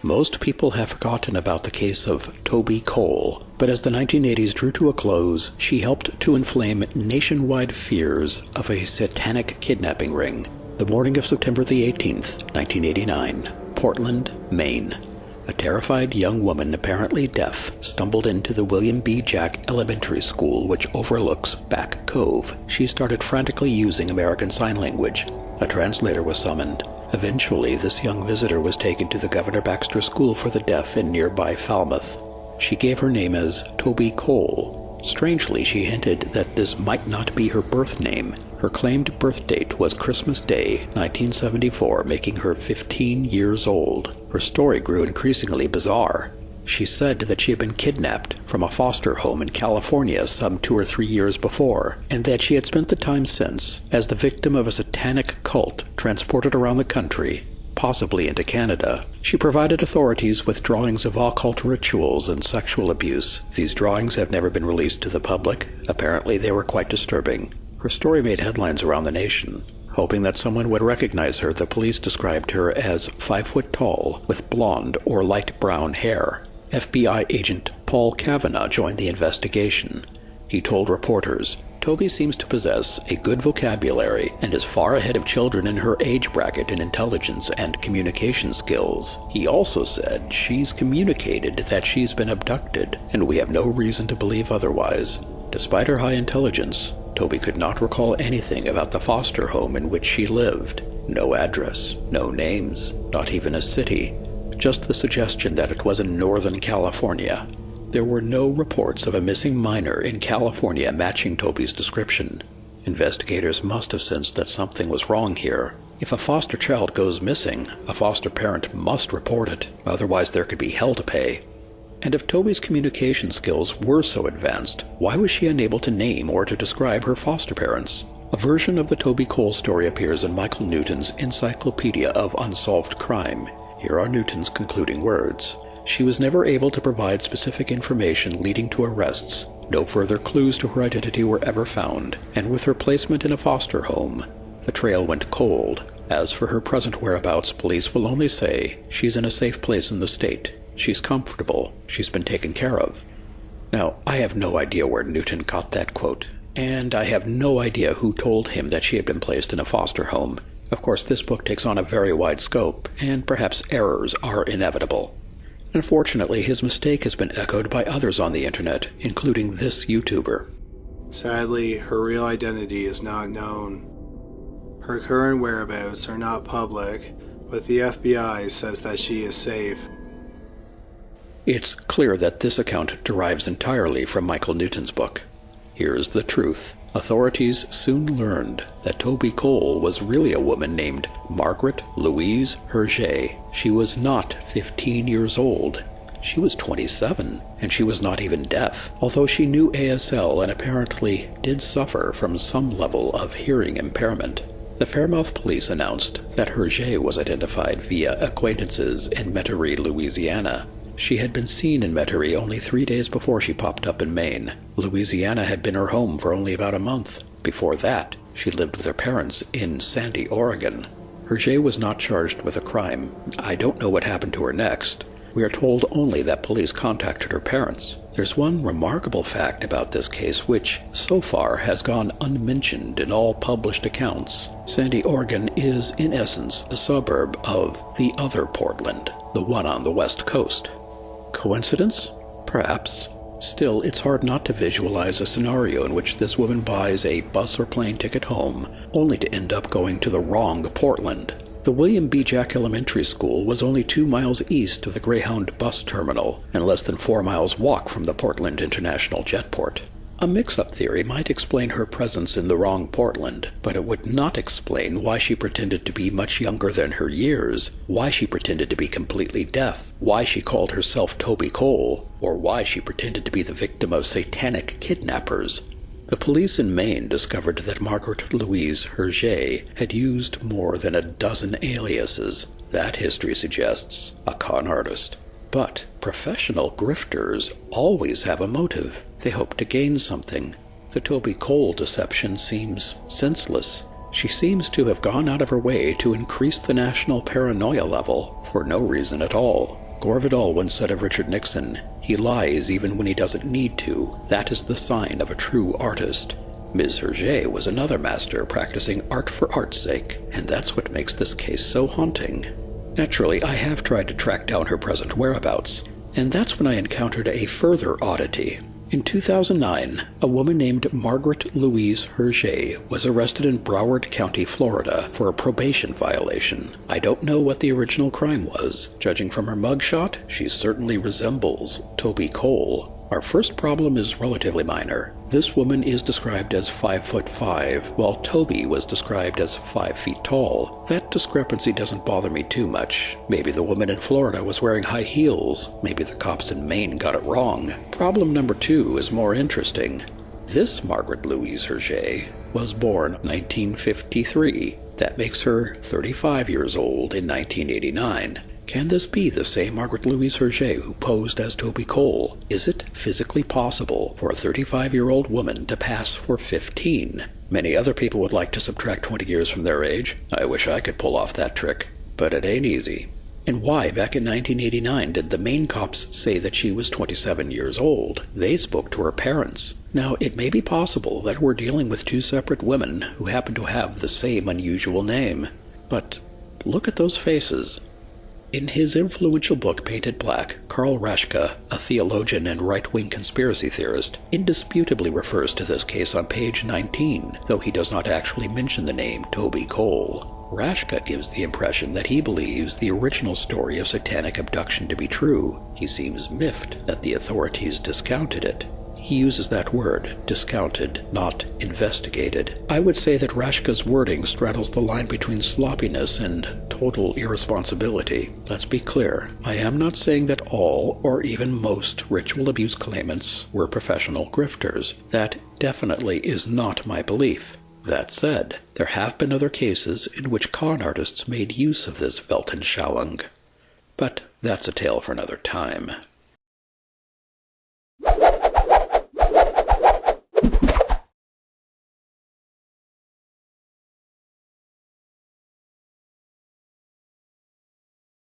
Most people have forgotten about the case of Toby Cole, but as the 1980s drew to a close, she helped to inflame nationwide fears of a satanic kidnapping ring. The morning of September the 18th, 1989, Portland, Maine. A terrified young woman, apparently deaf, stumbled into the William B. Jack Elementary School, which overlooks Back Cove. She started frantically using American Sign Language. A translator was summoned. Eventually, this young visitor was taken to the Governor Baxter School for the Deaf in nearby Falmouth. She gave her name as Toby Cole. Strangely, she hinted that this might not be her birth name. Her claimed birth date was Christmas Day, 1974, making her 15 years old. Her story grew increasingly bizarre. She said that she had been kidnapped from a foster home in California some 2 or 3 years before, and that she had spent the time since as the victim of a satanic cult transported around the country, possibly into Canada. She provided authorities with drawings of occult rituals and sexual abuse. These drawings have never been released to the public. Apparently they were quite disturbing. Her story made headlines around the nation. Hoping that someone would recognize her, the police described her as 5 foot tall, with blonde or light brown hair. FBI agent Paul Kavanaugh joined the investigation. He told reporters, "Toby seems to possess a good vocabulary and is far ahead of children in her age bracket in intelligence and communication skills." He also said she's communicated that she's been abducted, and we have no reason to believe otherwise. Despite her high intelligence, Toby could not recall anything about the foster home in which she lived. No address, no names, not even a city. Just the suggestion that it was in Northern California. There were no reports of a missing minor in California matching Toby's description. Investigators must have sensed that something was wrong here. If a foster child goes missing, a foster parent must report it, otherwise there could be hell to pay. And if Toby's communication skills were so advanced, why was she unable to name or to describe her foster parents? A version of the Toby Cole story appears in Michael Newton's Encyclopedia of Unsolved Crime. Here are Newton's concluding words. She was never able to provide specific information leading to arrests. No further clues to her identity were ever found, and with her placement in a foster home, the trail went cold. As for her present whereabouts, police will only say she's in a safe place in the state. She's comfortable. She's been taken care of. Now, I have no idea where Newton got that quote, and I have no idea who told him that she had been placed in a foster home. Of course, this book takes on a very wide scope, and perhaps errors are inevitable. Unfortunately, his mistake has been echoed by others on the internet, including this YouTuber. Sadly, her real identity is not known. Her current whereabouts are not public, but the FBI says that she is safe. It's clear that this account derives entirely from Michael Newton's book. Here's the truth. Authorities soon learned that Toby Cole was really a woman named Margaret Louise Hergé. She was not 15 years old. She was 27, and she was not even deaf, although she knew ASL and apparently did suffer from some level of hearing impairment. The Fairmouth police announced that Hergé was identified via acquaintances in Metairie, Louisiana. She had been seen in Metairie only 3 days before she popped up in Maine. Louisiana had been her home for only about a month. Before that, she lived with her parents in Sandy, Oregon. Hergé was not charged with a crime. I don't know what happened to her next. We are told only that police contacted her parents. There's one remarkable fact about this case which, so far, has gone unmentioned in all published accounts. Sandy, Oregon is, in essence, a suburb of the other Portland, the one on the west coast. Coincidence? Perhaps. Still, it's hard not to visualize a scenario in which this woman buys a bus or plane ticket home, only to end up going to the wrong Portland. The William B. Jack Elementary School was only 2 miles east of the Greyhound bus terminal, and less than 4 miles walk from the Portland International Jetport. A mix-up theory might explain her presence in the wrong Portland, but it would not explain why she pretended to be much younger than her years, why she pretended to be completely deaf, why she called herself Toby Cole, or why she pretended to be the victim of satanic kidnappers. The police in Maine discovered that Margaret Louise Hergé had used more than a dozen aliases. That, history suggests, a con artist. But professional grifters always have a motive. They hope to gain something. The Toby Cole deception seems senseless. She seems to have gone out of her way to increase the national paranoia level for no reason at all. Gore Vidal once said of Richard Nixon, "He lies even when he doesn't need to. That is the sign of a true artist." Ms. Hergé was another master practicing art for art's sake, and that's what makes this case so haunting. Naturally, I have tried to track down her present whereabouts, and that's when I encountered a further oddity. In 2009, a woman named Margaret Louise Hergé was arrested in Broward County, Florida, for a probation violation. I don't know what the original crime was. Judging from her mugshot, she certainly resembles Toby Cole. Our first problem is relatively minor. This woman is described as 5'5", while Toby was described as 5 feet tall. That discrepancy doesn't bother me too much. Maybe the woman in Florida was wearing high heels. Maybe the cops in Maine got it wrong. Problem number 2 is more interesting. This Margaret Louise Hergé was born 1953. That makes her 35 years old in 1989. Can this be the same Margaret Louise Hergé who posed as Toby Cole? Is it physically possible for a 35-year-old woman to pass for 15? Many other people would like to subtract 20 years from their age. I wish I could pull off that trick, but it ain't easy. And why, back in 1989, did the Maine cops say that she was 27 years old? They spoke to her parents. Now, it may be possible that we're dealing with 2 separate women who happen to have the same unusual name. But look at those faces. In his influential book Painted Black, Karl Raschke, a theologian and right-wing conspiracy theorist, indisputably refers to this case on page 19, though he does not actually mention the name Toby Cole. Raschke gives the impression that he believes the original story of satanic abduction to be true. He seems miffed that the authorities discounted it. He uses that word, discounted, not investigated. I would say that Raschke's wording straddles the line between sloppiness and total irresponsibility. Let's be clear, I am not saying that all, or even most, ritual abuse claimants were professional grifters. That definitely is not my belief. That said, there have been other cases in which con artists made use of this Weltanschauung. But that's a tale for another time.